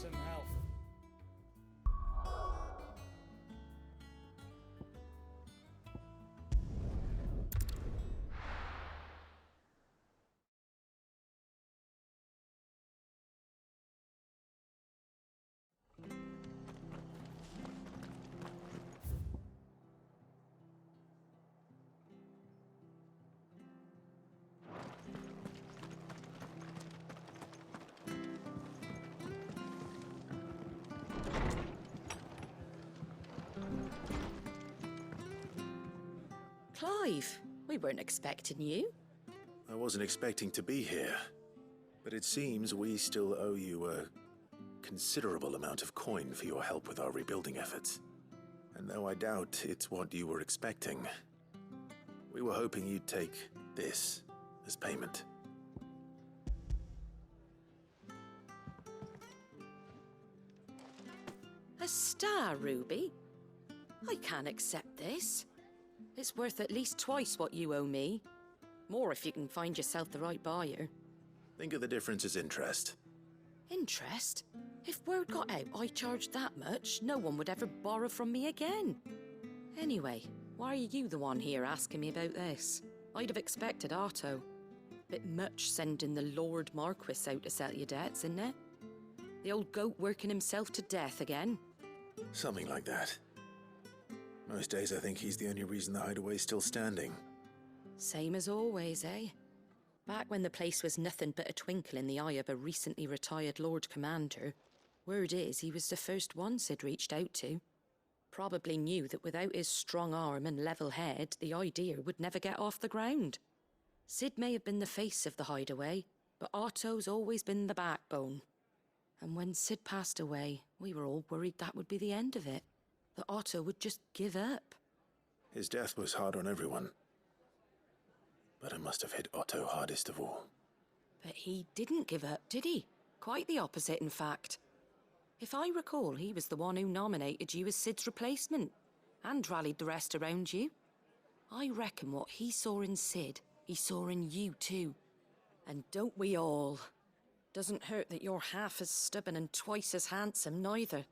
some help. Clive, we weren't expecting you. I wasn't expecting to be here, but it seems we still owe you a considerable amount of coin for your help with our rebuilding efforts. And though I doubt it's what you were expecting, we were hoping you'd take this as payment. A star ruby? I can't accept this. It's worth at least twice what you owe me. More if you can find yourself the right buyer. Think of the difference as interest. Interest? If word got out I charged that much, no one would ever borrow from me again. Anyway, why are you the one here asking me about this? I'd have expected Otto. Bit much sending the Lord Marquis out to settle your debts, isn't it? The old goat working himself to death again. Something like that. Most days I think he's the only reason the hideaway's still standing. Same as always, eh? Back when the place was nothing but a twinkle in the eye of a recently retired Lord Commander, word is he was the first one Sid reached out to. Probably knew that without his strong arm and level head, the idea would never get off the ground. Sid may have been the face of the hideaway, but Otto's always been the backbone. And when Sid passed away, we were all worried that would be the end of it. That Otto would just give up. His death was hard on everyone. But it must have hit Otto hardest of all. But he didn't give up, did he? Quite the opposite, in fact. If I recall, he was the one who nominated you as Sid's replacement, and rallied the rest around you. I reckon what he saw in Sid, he saw in you too. And don't we all? Doesn't hurt that you're half as stubborn and twice as handsome, neither.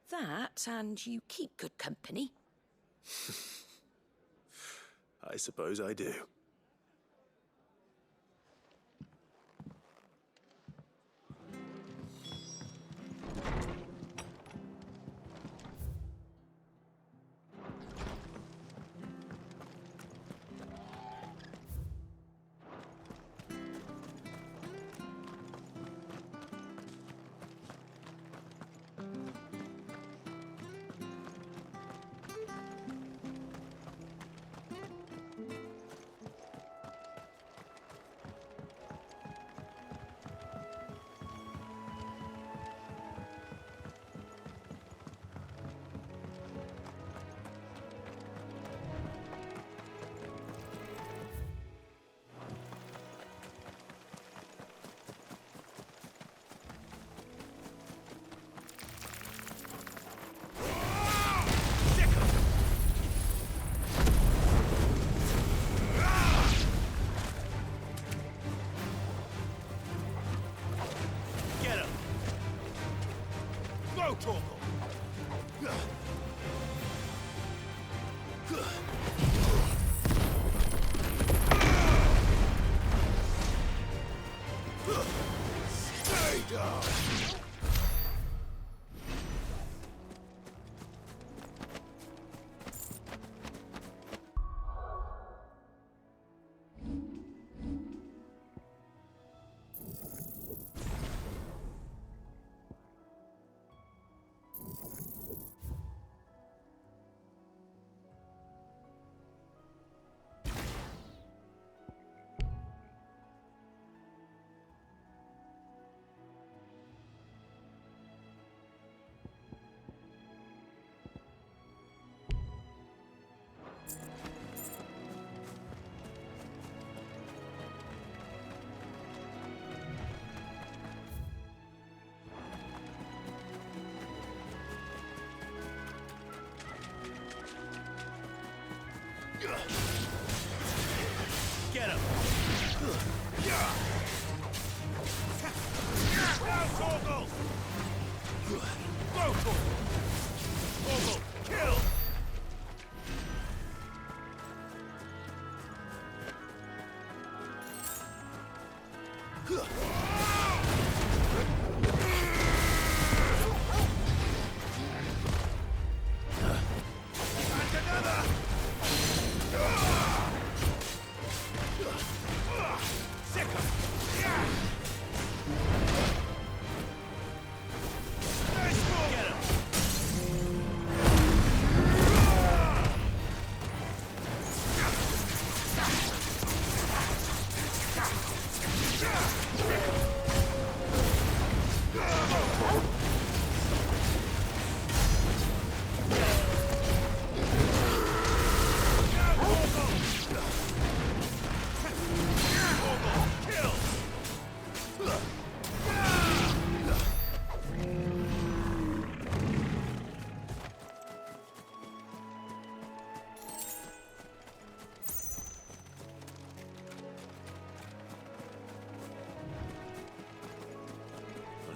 That, and you keep good company. I suppose I do.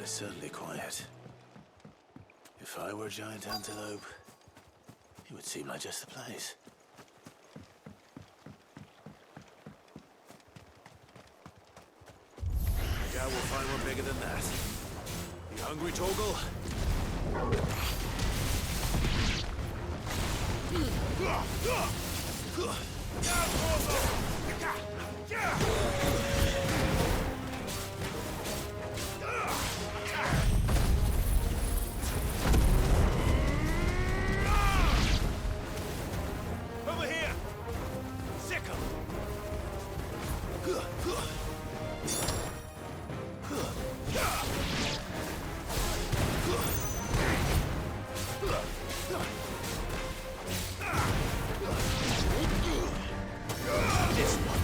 Well, it's certainly quiet. If I were a giant antelope, it would seem like just the place. I doubt we'll find one bigger than that. You hungry, Torgal? Over here! Sickle! This one.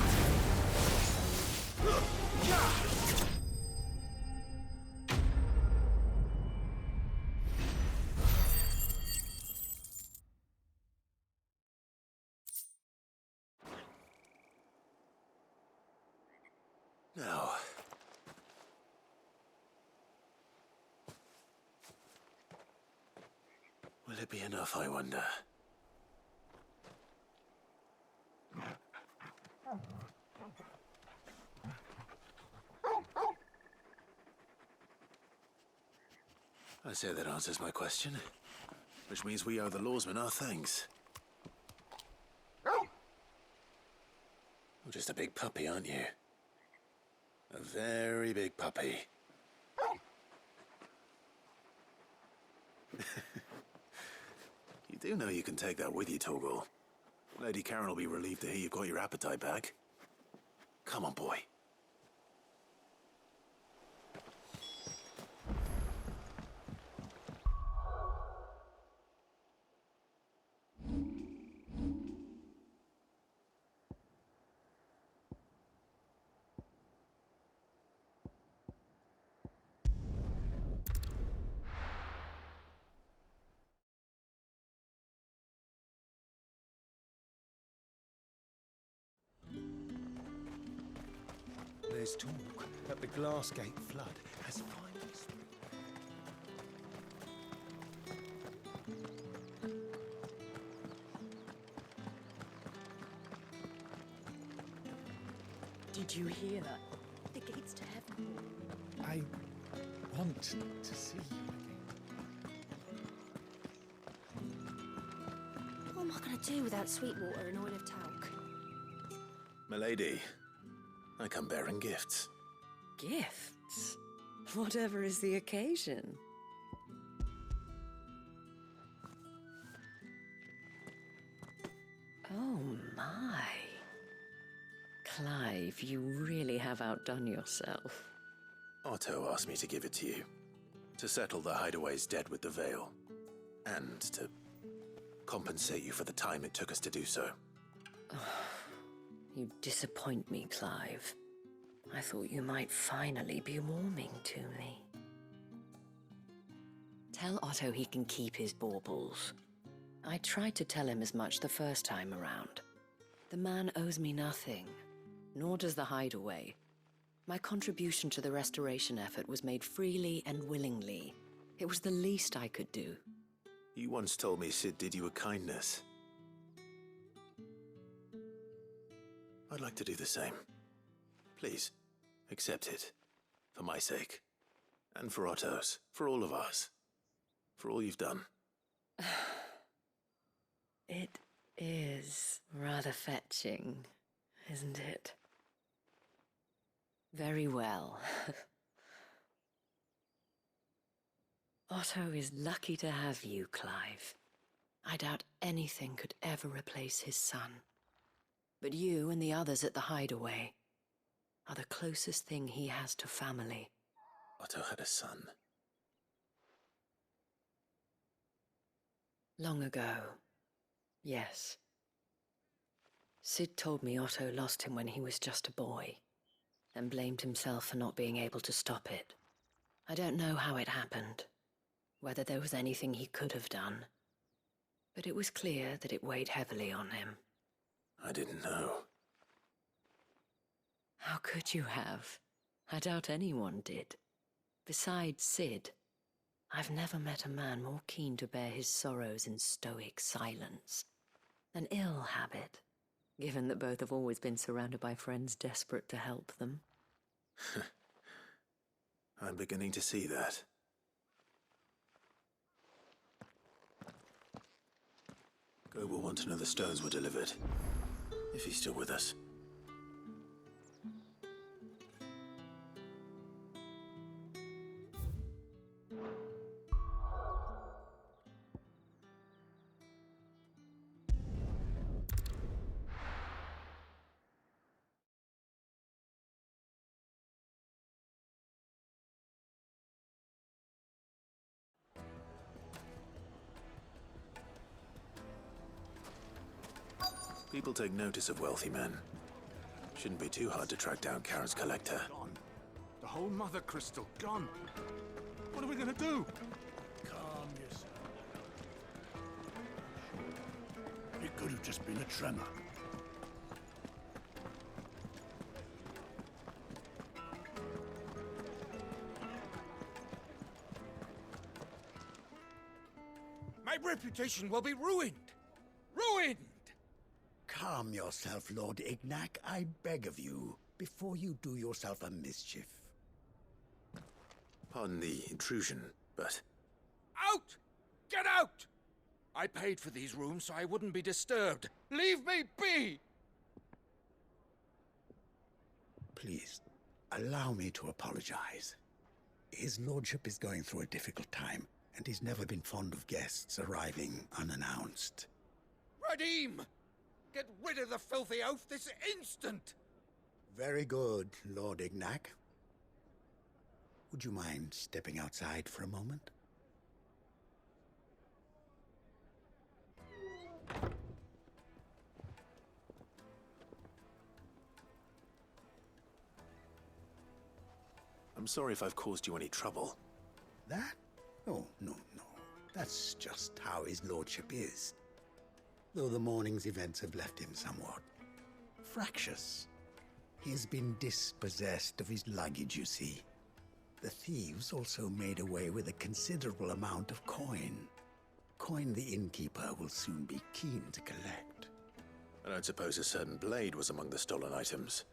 Now, will it be enough, I wonder? I say that answers my question, which means we owe the lawsmen our thanks. You're just a big puppy, aren't you? A very big puppy. You do know you can take that with you, Torgal. Lady Karen will be relieved to hear you've got your appetite back. Come on, boy. There's talk that the Glassgate flood has finally spread. Did you hear that? The gates to heaven. I want to see you again. What am I going to do without Sweetwater and oil of talc? Milady, I come bearing gifts. Gifts? Whatever is the occasion. Oh my. Clive, you really have outdone yourself. Otto asked me to give it to you. To settle the Hideaway's debt with the Veil. And to compensate you for the time it took us to do so. You disappoint me, Clive. I thought you might finally be warming to me. Tell Otto he can keep his baubles. I tried to tell him as much the first time around. The man owes me nothing, nor does the Hideaway. My contribution to the restoration effort was made freely and willingly. It was the least I could do. You once told me Sid did you a kindness. I'd like to do the same. Please, accept it. For my sake. And for Otto's. For all of us. For all you've done. It is rather fetching, isn't it? Very well. Otto is lucky to have you, Clive. I doubt anything could ever replace his son. But you and the others at the Hideaway are the closest thing he has to family. Otto had a son. Long ago, yes. Sid told me Otto lost him when he was just a boy, and blamed himself for not being able to stop it. I don't know how it happened, whether there was anything he could have done, but it was clear that it weighed heavily on him. I didn't know. How could you have? I doubt anyone did. Besides Sid, I've never met a man more keen to bear his sorrows in stoic silence. An ill habit, given that both have always been surrounded by friends desperate to help them. I'm beginning to see that. Go will want to know the stones were delivered, if he's still with us. People take notice of wealthy men. Shouldn't be too hard to track down Karen's collector. Gone. The whole mother crystal gone. What are we gonna do? Calm yourself. It could have just been a tremor. My reputation will be ruined! Ruined! Calm yourself, Lord Ignac, I beg of you, before you do yourself a mischief. Pardon the intrusion, but Out! Get out! I paid for these rooms so I wouldn't be disturbed. Leave me be! Please, allow me to apologize. His lordship is going through a difficult time, and he's never been fond of guests arriving unannounced. Radim! Get rid of the filthy oaf this instant! Very good, Lord Ignac. Would you mind stepping outside for a moment? I'm sorry if I've caused you any trouble. That? Oh, no. That's just how his lordship is. Though the morning's events have left him somewhat fractious. He has been dispossessed of his luggage, you see. The thieves also made away with a considerable amount of coin. Coin the innkeeper will soon be keen to collect. I don't suppose a certain blade was among the stolen items.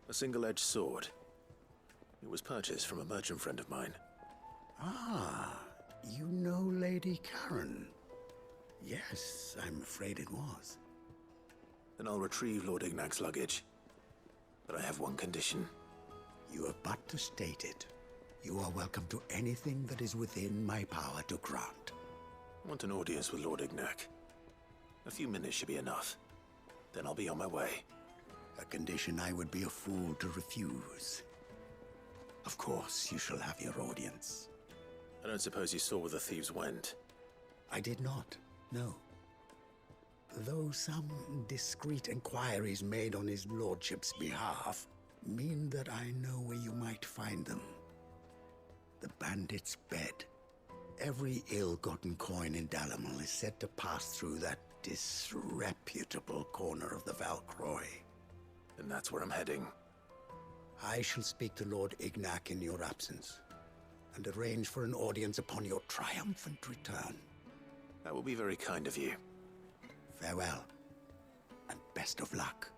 A single-edged sword. It was purchased from a merchant friend of mine. Ah, you know Lady Karen. Yes, I'm afraid it was. Then I'll retrieve Lord Ignac's luggage. But I have one condition. You have but to state it. You are welcome to anything that is within my power to grant. I want an audience with Lord Ignac. A few minutes should be enough. Then I'll be on my way. A condition I would be a fool to refuse. Of course, you shall have your audience. I don't suppose you saw where the thieves went. I did not, no. Though some discreet inquiries made on his lordship's behalf mean that I know where you might find them. The bandit's bed. Every ill-gotten coin in Dalamon is said to pass through that disreputable corner of the Valcroy. And that's where I'm heading. I shall speak to Lord Ignac in your absence, and arrange for an audience upon your triumphant return. That will be very kind of you. Farewell, and best of luck.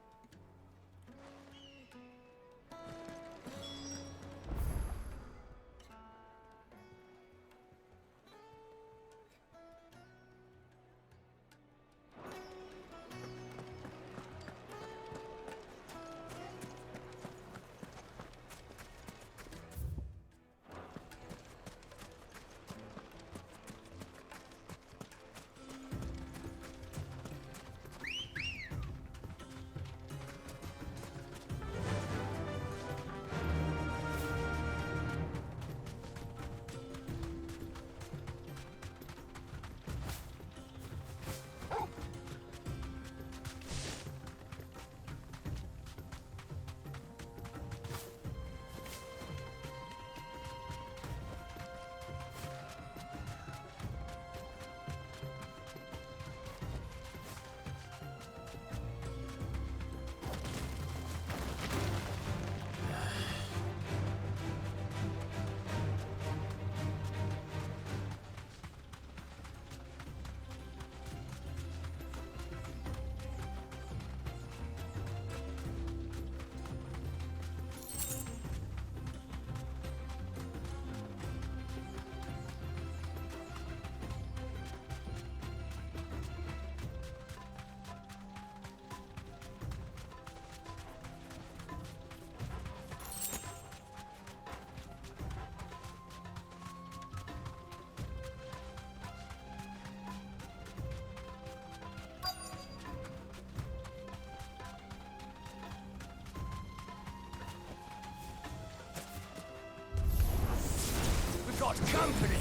got company!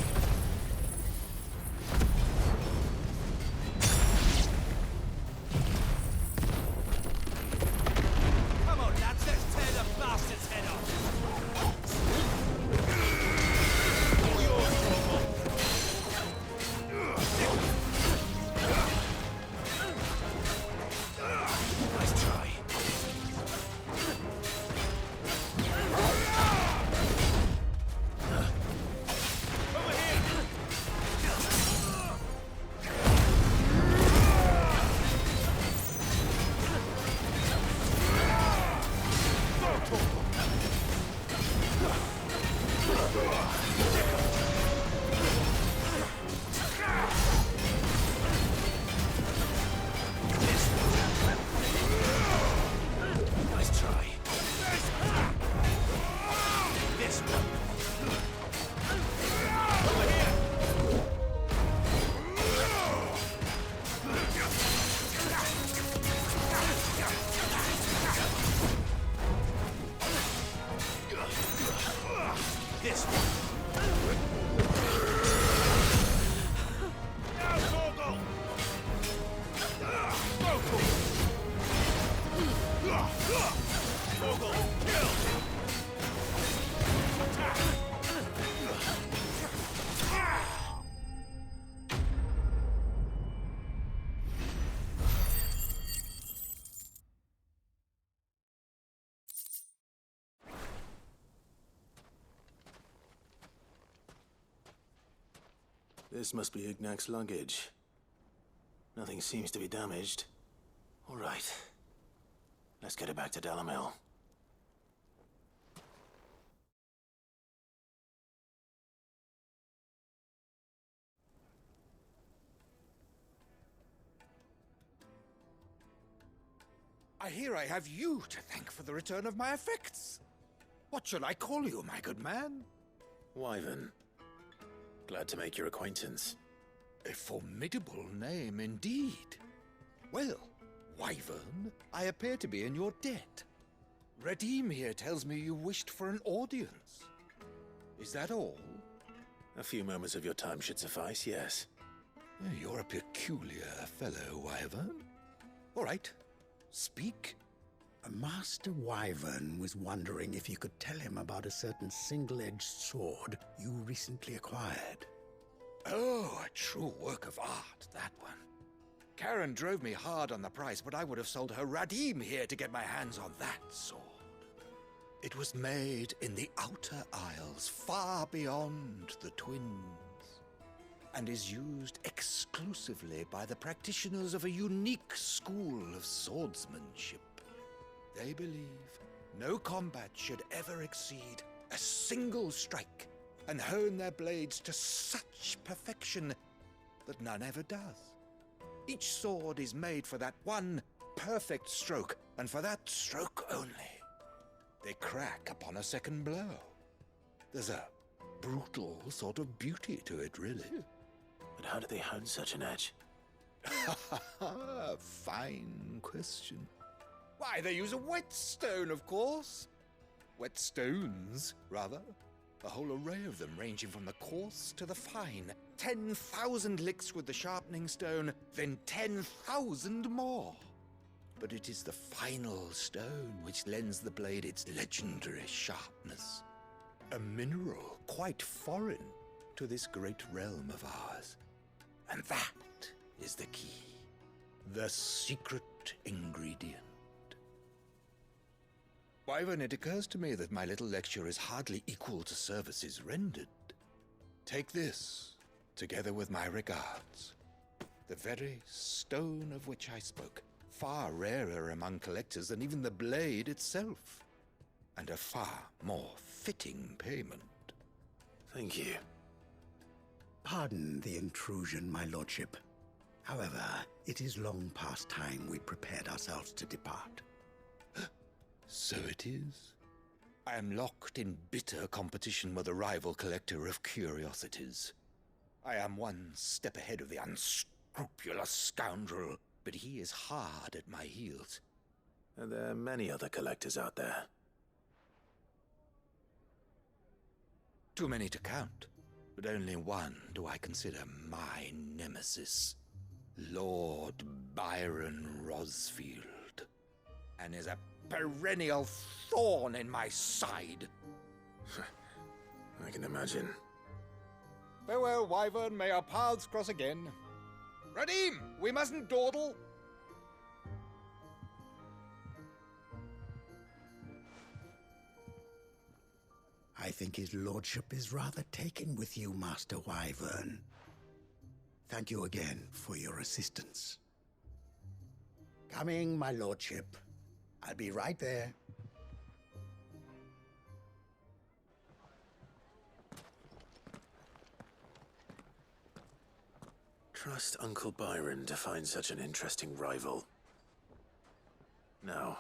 Come on, lads, let's tear the bastard's head off! Nice try. Over here! Nice try. This one. Over here. This one. Now, Gorgle! Gorgle, kill! This must be Ignac's luggage. Nothing seems to be damaged. All right. Let's get it back to Dalamel. I hear I have you to thank for the return of my effects. What shall I call you, my good man? Wyvern. Glad to make your acquaintance. A formidable name indeed. Well, Wyvern, I appear to be in your debt. Redeem here tells me you wished for an audience. Is that all? A few moments of your time should suffice, yes. You're a peculiar fellow, Wyvern. All right, speak. Master Wyvern was wondering if you could tell him about a certain single-edged sword you recently acquired. Oh, a true work of art, that one. Karen drove me hard on the price, but I would have sold her Radim here to get my hands on that sword. It was made in the Outer Isles, far beyond the Twins, and is used exclusively by the practitioners of a unique school of swordsmanship. They believe no combat should ever exceed a single strike, and hone their blades to such perfection that none ever does. Each sword is made for that one perfect stroke, and for that stroke only. They crack upon a second blow. There's a brutal sort of beauty to it, really. But how do they hone such an edge? Fine question. Why, they use a whetstone, of course. Whetstones, rather. A whole array of them, ranging from the coarse to the fine. 10,000 licks with the sharpening stone, then 10,000 more. But it is the final stone which lends the blade its legendary sharpness. A mineral quite foreign to this great realm of ours. And that is the key. The secret ingredient. Wyvern, it occurs to me that my little lecture is hardly equal to services rendered. Take this, together with my regards. The very stone of which I spoke, far rarer among collectors than even the blade itself, and a far more fitting payment. Thank you. Pardon the intrusion, my lordship. However, it is long past time we prepared ourselves to depart. So it is. I am locked in bitter competition with a rival collector of curiosities. I am one step ahead of the unscrupulous scoundrel, but he is hard at my heels. And there are many other collectors out there. Too many to count. but only one do I consider my nemesis. Lord Byron Rosfield. And is a perennial thorn in my side. I can imagine. Farewell, Wyvern. May our paths cross again. Radim, we mustn't dawdle. I think his lordship is rather taken with you, Master Wyvern. Thank you again for your assistance. Coming, my lordship. I'll be right there. Trust Uncle Byron to find such an interesting rival. Now,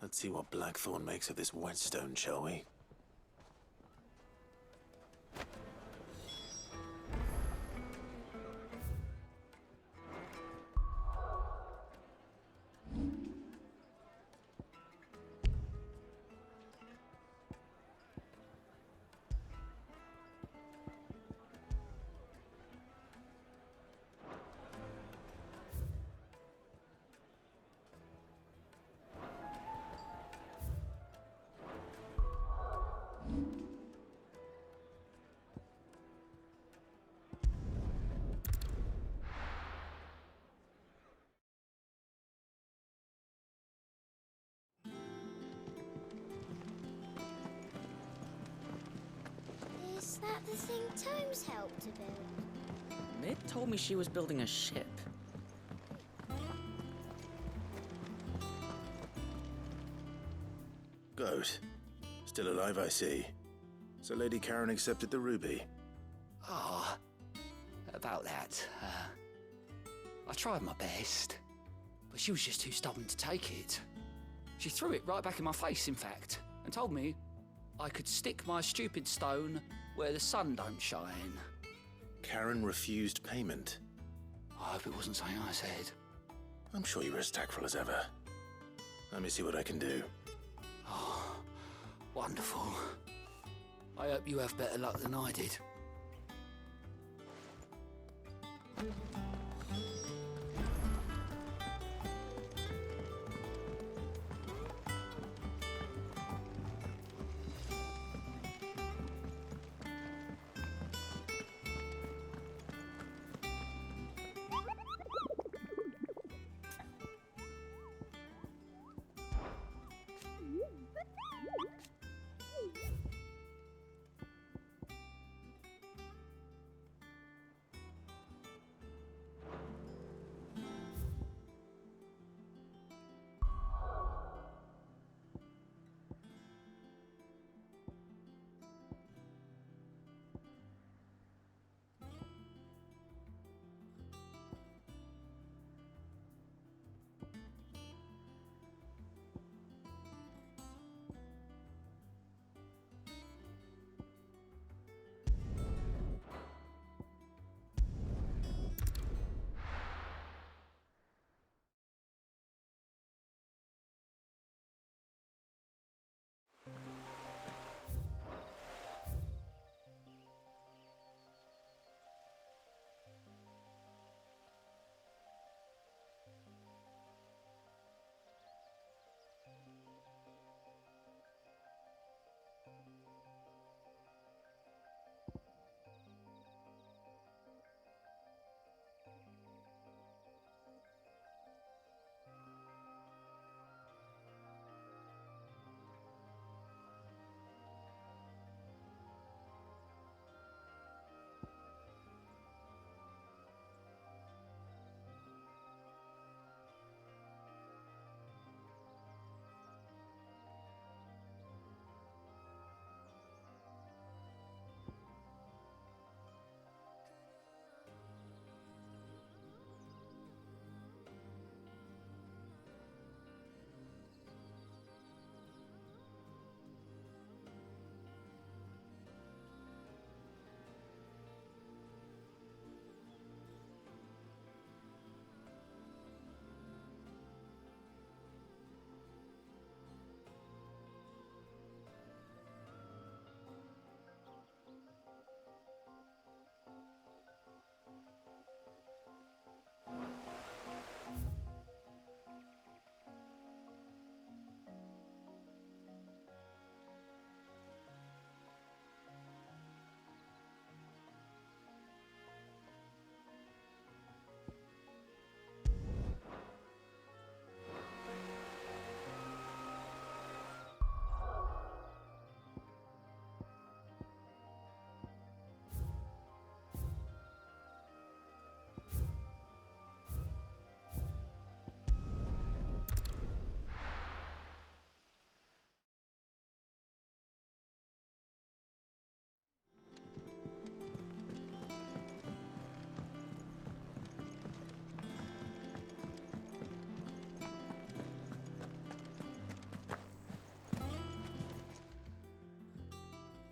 let's see what Blackthorn makes of this whetstone, shall we? Is that the thing Tomes helped to build? Mid told me she was building a ship. Goat. Still alive, I see. So Lady Karen accepted the ruby. Ah, about that. I tried my best, but she was just too stubborn to take it. She threw it right back in my face, in fact, and told me I could stick my stupid stone where the sun don't shine. Karen refused payment. I hope it wasn't something I said. I'm sure you were as tactful as ever. Let me see what I can do. Oh, wonderful. I hope you have better luck than I did.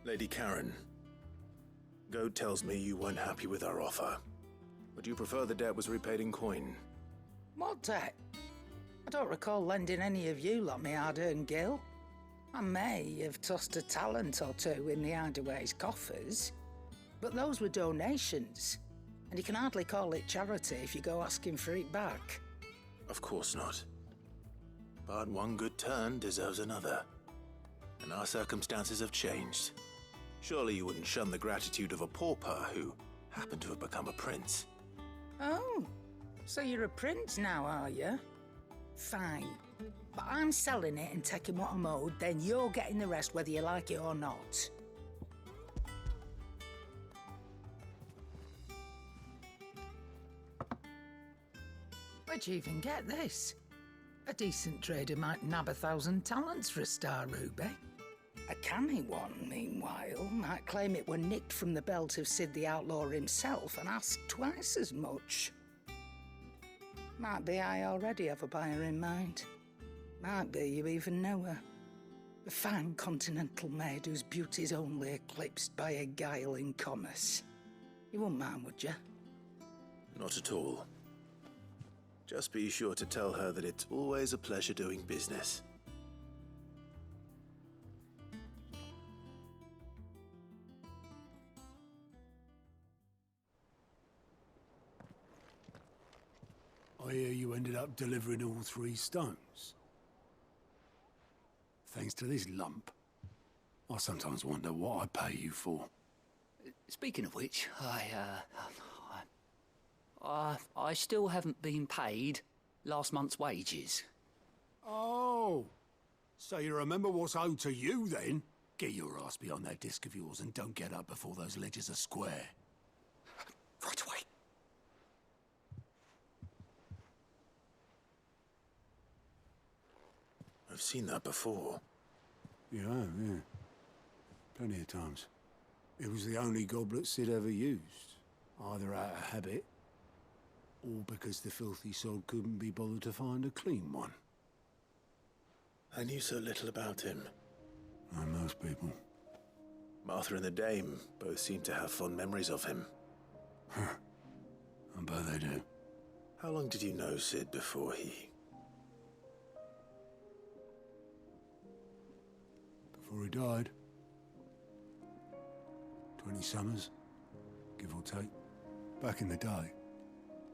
Lady Karen, Goat tells me you weren't happy with our offer. Would you prefer the debt was repaid in coin? What debt? I don't recall lending any of you lot me hard-earned gil. I may have tossed a talent or two in the Hideaway's coffers, but those were donations, and you can hardly call it charity if you go asking for it back. Of course not. But one good turn deserves another. And our circumstances have changed. Surely you wouldn't shun the gratitude of a pauper who happened to have become a prince. Oh, so you're a prince now, are you? Fine. But I'm selling it and taking what I'm owed, then you're getting the rest whether you like it or not. Where'd you even get this? A decent trader might nab 1,000 talents for a star ruby. A canny one, meanwhile, might claim it were nicked from the belt of Sid the Outlaw himself and ask twice as much. Might be I already have a buyer in mind. Might be you even know her. A fine continental maid whose beauty's only eclipsed by a guile in commerce. You wouldn't mind, would you? Not at all. Just be sure to tell her that it's always a pleasure doing business. I hear you ended up delivering all 3 stones. Thanks to this lump. I sometimes wonder what I pay you for. Speaking of which, I still haven't been paid last month's wages. Oh, so you remember what's owed to you then? Get your ass behind that disc of yours and don't get up before those ledgers are square. Right away. I've seen that before. You have, yeah. Plenty of times. It was the only goblet Sid ever used. Either out of habit, or because the filthy sod couldn't be bothered to find a clean one. I knew so little about him. Like most people. Martha and the Dame both seem to have fond memories of him. I bet they do. How long did you know Sid before he... Before he died. 20 summers, give or take. Back in the day,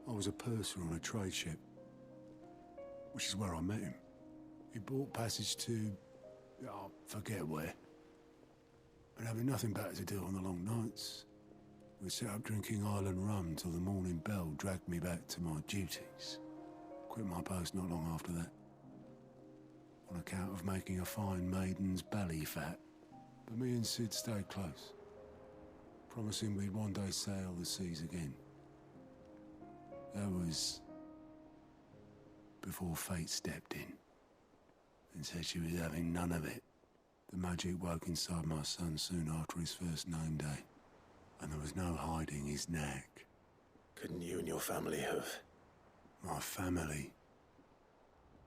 I was a purser on a trade ship, which is where I met him. He bought passage to... I forget where. And having nothing better to do on the long nights, we set up drinking island rum till the morning bell dragged me back to my duties. Quit my post not long after that. On account of making a fine maiden's belly fat. But me and Sid stayed close, promising we'd one day sail the seas again. That was before fate stepped in and said she was having none of it. The magic woke inside my son soon after his first name day, and there was no hiding his knack. Couldn't you and your family have... My family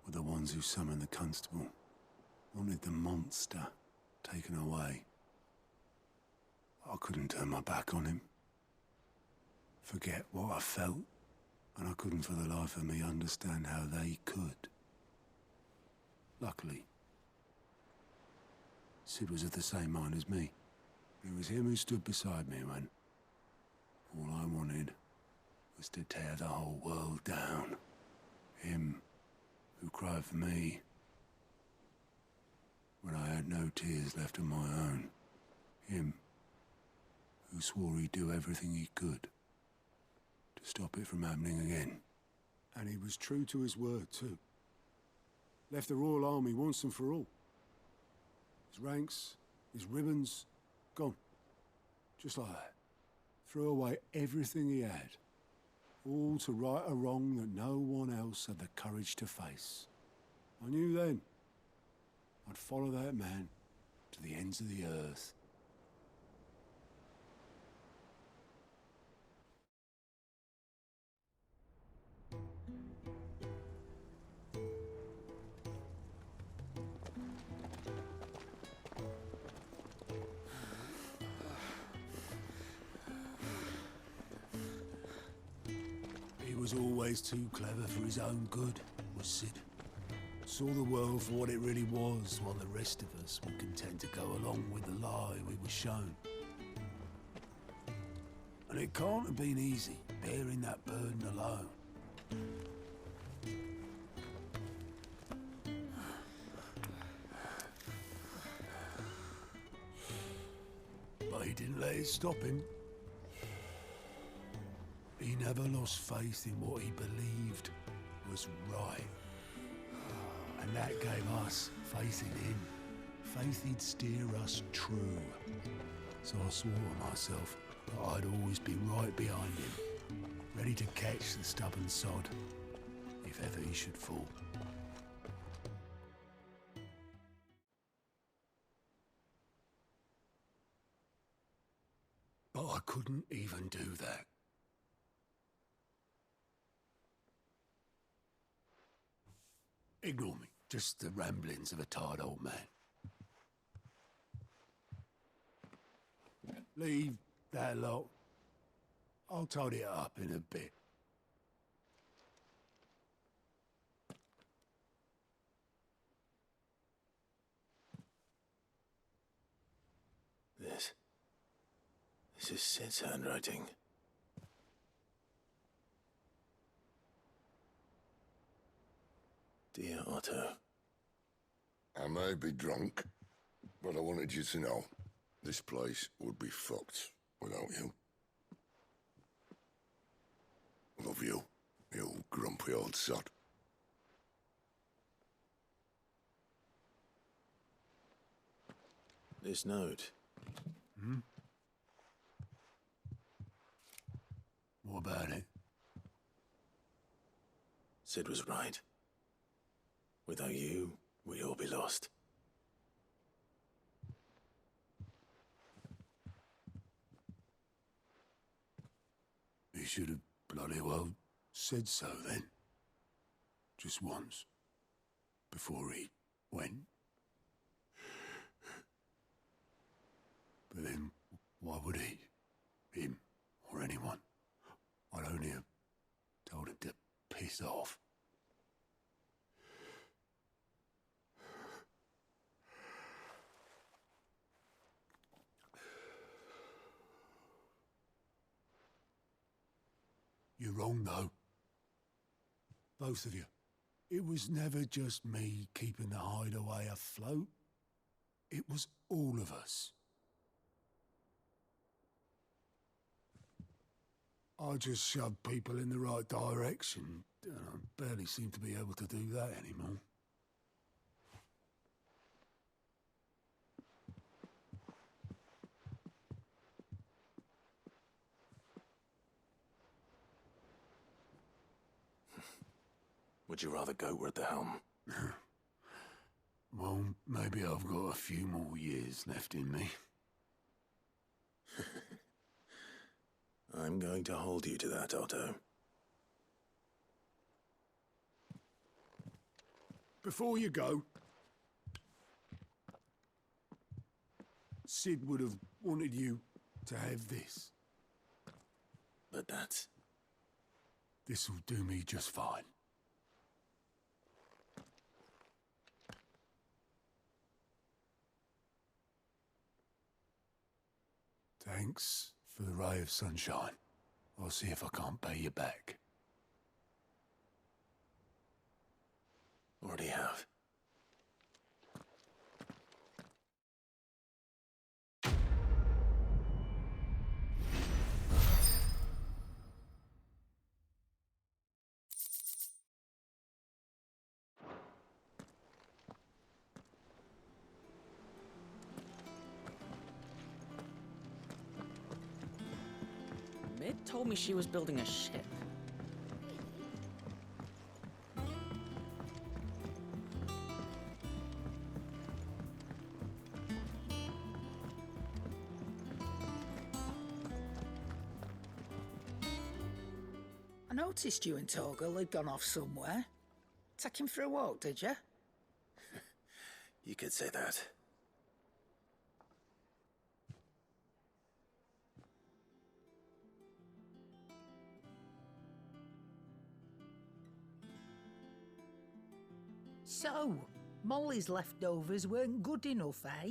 were the ones who summoned the constable, wanted the monster taken away. I couldn't turn my back on him, forget what I felt, and I couldn't for the life of me understand how they could. Luckily, Sid was of the same mind as me. It was him who stood beside me when all I wanted was to tear the whole world down. Him who cried for me when I had no tears left of my own. Him who swore he'd do everything he could to stop it from happening again. And he was true to his word, too. Left the Royal Army once and for all. His ranks, his ribbons, gone. Just like that. Threw away everything he had. All to right a wrong that no one else had the courage to face. I knew then I'd follow that man to the ends of the earth. was always too clever for his own good, was Sid. Saw the world for what it really was, while the rest of us were content to go along with the lie we were shown. And it can't have been easy, bearing that burden alone. But he didn't let it stop him. He never lost faith in what he believed was right. And that gave us faith in him. Faith he'd steer us true. So I swore to myself that I'd always be right behind him, ready to catch the stubborn sod, if ever he should fall. But I couldn't even do that. Ignore me. Just the ramblings of a tired old man. Leave that lot. I'll tidy it up in a bit. This is Sid's handwriting. Dear Otto. I may be drunk, but I wanted you to know this place would be fucked without you. Love you, you grumpy old sod. This note. Hmm? What about it? Sid was right. Without you, we'd all be lost. He should have bloody well said so then. Just once. Before he went. But then, why would he? Him, or anyone? I'd only have told him to piss off. You're wrong, though. Both of you. It was never just me keeping the hideaway afloat. It was all of us. I just shoved people in the right direction, and I barely seem to be able to do that anymore. Would you rather goat were at the helm? Well, maybe I've got a few more years left in me. I'm going to hold you to that, Otto. Before you go, Sid would have wanted you to have this. But that's... This'll do me just fine. Thanks for the ray of sunshine. I'll see if I can't pay you back. Already have. Mid told me she was building a ship. I noticed you and Torgal had gone off somewhere. Take him for a walk, did you? You could say that. So, Molly's leftovers weren't good enough, eh?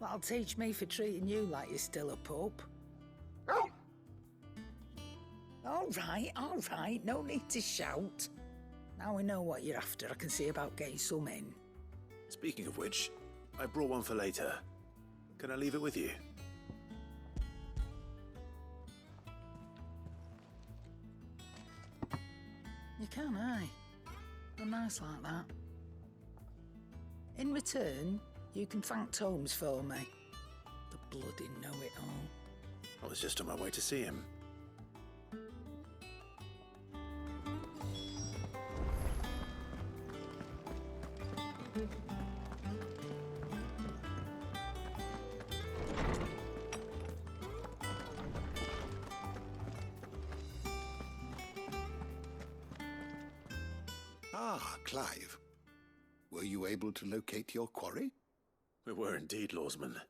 That'll teach me for treating you like you're still a pup. All right, no need to shout. Now we know what you're after, I can see about getting some in. Speaking of which, I brought one for later. Can I leave it with you? You can, aye. I'm nice like that. In return, you can thank Tomes for me. The bloody know-it-all. I was just on my way to see him. Ah, Clive. Were you able to locate your quarry? We were indeed, Lawsman.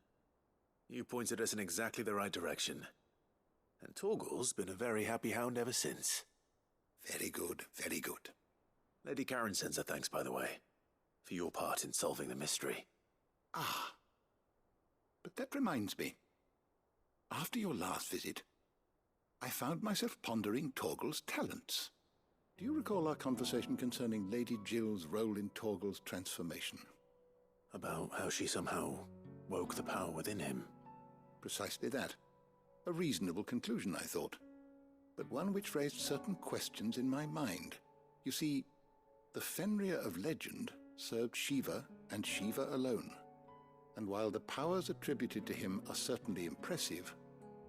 You pointed us in exactly the right direction. And Torgal's been a very happy hound ever since. Very good, very good. Lady Karen sends her thanks, by the way, for your part in solving the mystery. Ah. But that reminds me. After your last visit, I found myself pondering Torgal's talents. Do you recall our conversation concerning Lady Jill's role in Torgal's transformation? About how she somehow woke the power within him. Precisely that. A reasonable conclusion, I thought. But one which raised certain questions in my mind. You see, the Fenrir of legend served Shiva and Shiva alone. And while the powers attributed to him are certainly impressive,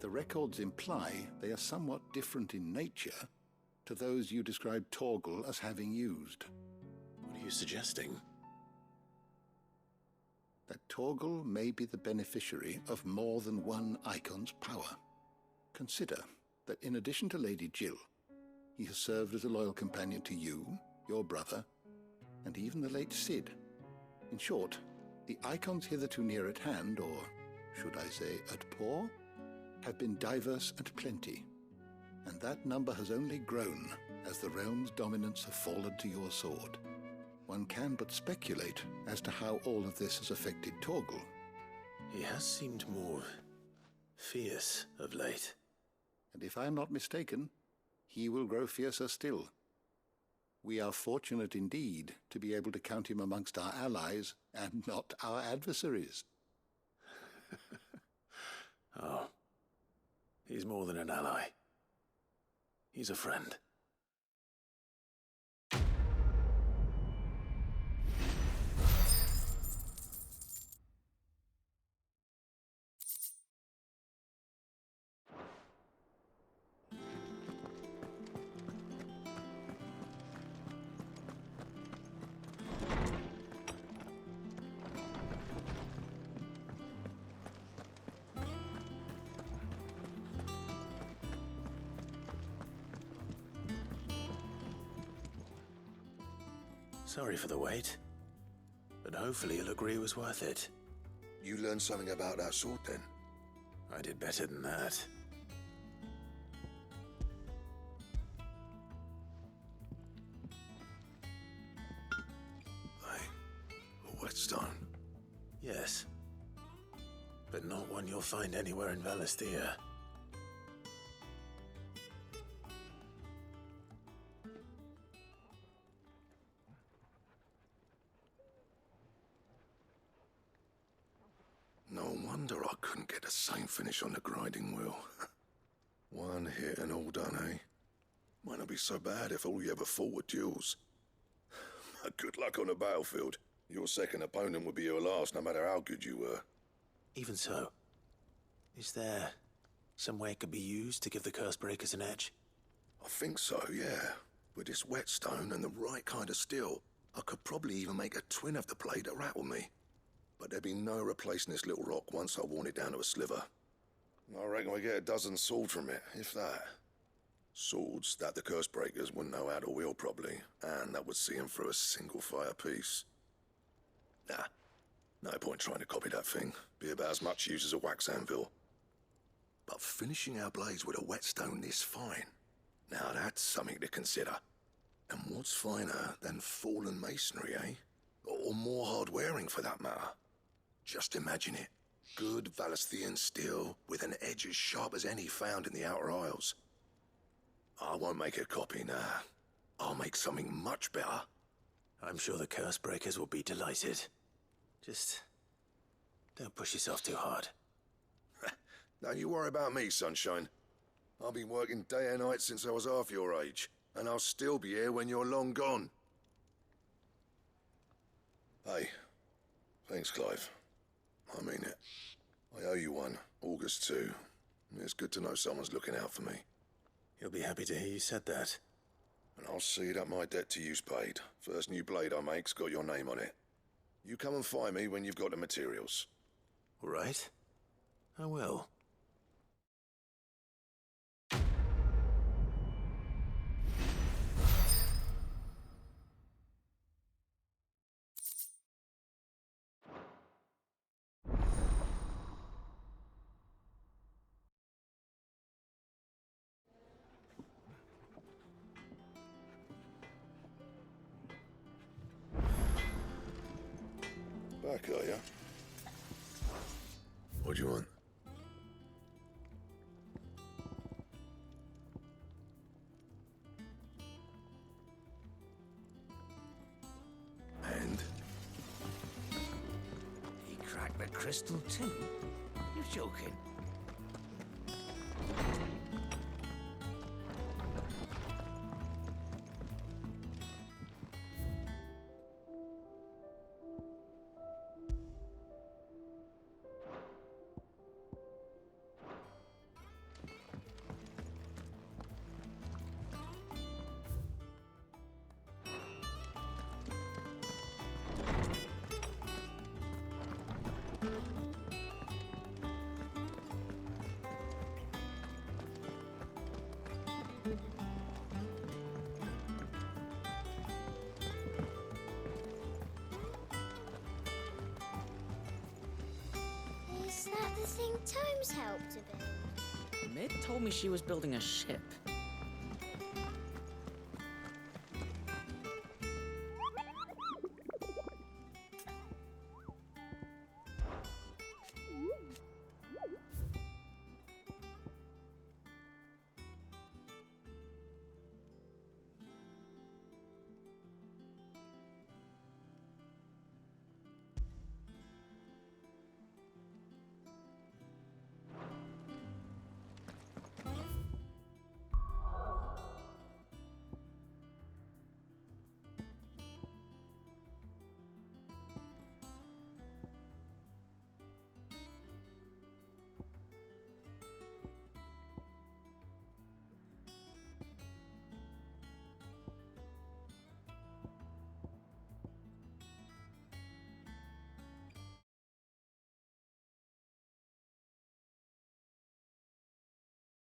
the records imply they are somewhat different in nature to those you described Torgal as having used. What are you suggesting? That Torgal may be the beneficiary of more than one icon's power. Consider that in addition to Lady Jill, he has served as a loyal companion to you, your brother, and even the late Cid. In short, the icons hitherto near at hand, or should I say at paw, have been diverse and plenty. And that number has only grown as the realm's dominance have fallen to your sword. One can but speculate as to how all of this has affected Torgal. He has seemed more fierce of late. And if I am not mistaken, he will grow fiercer still. We are fortunate indeed to be able to count him amongst our allies and not our adversaries. Oh, he's more than an ally. He's a friend. Sorry for the wait, but hopefully you'll agree it was worth it. You learned something about that sword, then? I did better than that. A whetstone? Yes, but not one you'll find anywhere in Valestia. No wonder I couldn't get the same finish on the grinding wheel. One hit and all done, eh? Might not be so bad if all you ever fought were duels. Good luck on the battlefield. Your second opponent would be your last, no matter how good you were. Even so, is there some way it could be used to give the Cursebreakers an edge? I think so, yeah. With this whetstone and the right kind of steel, I could probably even make a twin of the blade that rattled me. But there'd be no replacing this little rock once I worn it down to a sliver. I reckon we get a dozen swords from it, if that. Swords that the Cursebreakers wouldn't know how to wield properly, and that would see them through a single fire piece. Nah, no point trying to copy that thing. Be about as much use as a wax anvil. But finishing our blades with a whetstone this fine, now that's something to consider. And what's finer than fallen masonry, eh? Or more hard-wearing, for that matter. Just imagine it. Good Valisthian steel with an edge as sharp as any found in the Outer Isles. I won't make a copy now. I'll make something much better. I'm sure the curse breakers will be delighted. Just don't push yourself too hard. Don't you worry about me, Sunshine. I've been working day and night since I was half your age, and I'll still be here when you're long gone. Hey, thanks, Clive. I mean it. I owe you one, August too. It's good to know someone's looking out for me. He'll be happy to hear you said that. And I'll see that my debt to you's paid. First new blade I make's got your name on it. You come and find me when you've got the materials. All right. I will. Back, are ya? What do you want? And? He cracked the crystal too? You're joking. Is that the thing Tomes helped to build? Mid told me she was building a ship.